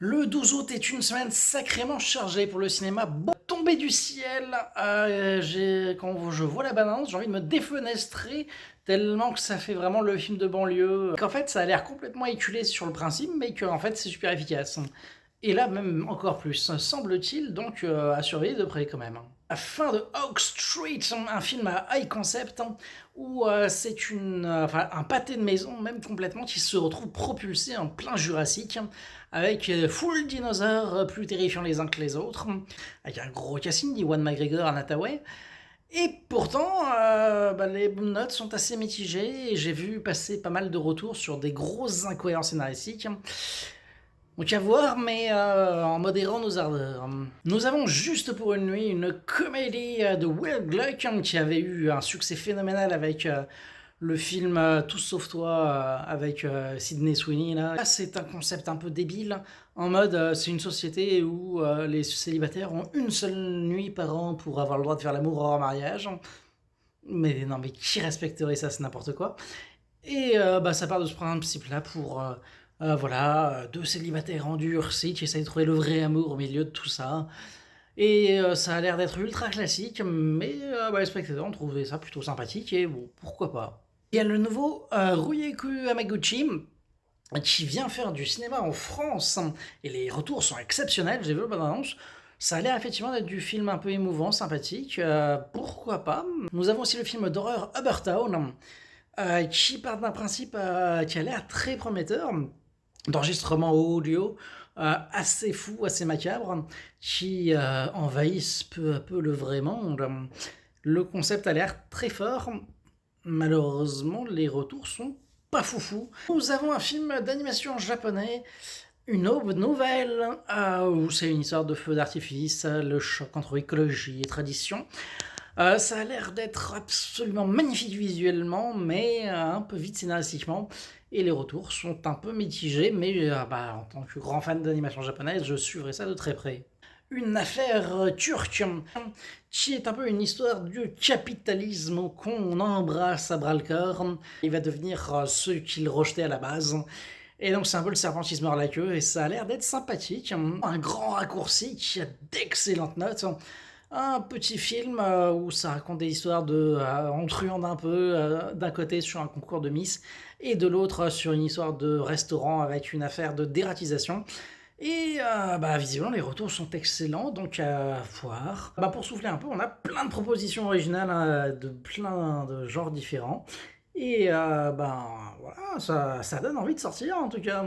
Le 12 août est une semaine sacrément chargée pour le cinéma. Bon, tombé du ciel, quand je vois la balance, j'ai envie de me défenestrer tellement que ça fait vraiment le film de banlieue. Qu'en fait, ça a l'air complètement éculé sur le principe, mais qu'en fait, c'est super efficace. Et là, même encore plus, semble-t-il, donc à surveiller de près quand même. La fin de Oak Street, un film à high concept, où c'est enfin, un pâté de maison, même complètement, qui se retrouve propulsé en plein Jurassique, avec full dinosaures plus terrifiants les uns que les autres, avec un gros casting d'Iwan McGregor à Nataway. Et pourtant, les notes sont assez mitigées et j'ai vu passer pas mal de retours sur des grosses incohérences scénaristiques. Donc à voir, mais en modérant nos ardeurs. Nous avons juste pour une nuit une comédie de Will Gluck qui avait eu un succès phénoménal avec le film Tout sauf toi avec Sydney Sweeney. Là, c'est un concept un peu débile, en mode c'est une société où les célibataires ont une seule nuit par an pour avoir le droit de faire l'amour hors mariage. Mais non, mais qui respecterait ça, c'est n'importe quoi. Et ça part de ce principe-là pour voilà, deux célibataires endurcis qui essayent de trouver le vrai amour au milieu de tout ça. Et ça a l'air d'être ultra classique, mais les spectateurs ont trouvé ça plutôt sympathique et bon, pourquoi pas. Il y a le nouveau Ryuichi Hamaguchi qui vient faire du cinéma en France et les retours sont exceptionnels. J'ai vu la bande-annonce. Ça a l'air effectivement d'être du film un peu émouvant, sympathique. Pourquoi pas. Nous avons aussi le film d'horreur Town qui part d'un principe qui a l'air très prometteur, d'enregistrement audio assez fou, assez macabre, qui envahissent peu à peu le vrai monde. Le concept a l'air très fort. Malheureusement, les retours sont pas foufou. Nous avons un film d'animation japonais, une aube nouvelle, où c'est une histoire de feu d'artifice, le choc entre écologie et tradition. Ça a l'air d'être absolument magnifique visuellement, mais un peu vite scénaristiquement. Et les retours sont un peu mitigés, mais en tant que grand fan d'animation japonaise, je suivrai ça de très près. Une affaire turque, qui est un peu une histoire du capitalisme qu'on embrasse à bras-le-corps. Il va devenir ce qu'il rejetait à la base. Et donc c'est un peu le serpent qui se mord la queue, et ça a l'air d'être sympathique. Un grand raccourci qui a d'excellentes notes. Un petit film où ça raconte des histoires on truande un peu, d'un côté sur un concours de Miss, et de l'autre sur une histoire de restaurant avec une affaire de dératisation. Et visiblement les retours sont excellents, donc à voir. Pour souffler un peu, on a plein de propositions originales de plein de genres différents. Et voilà, ça donne envie de sortir en tout cas.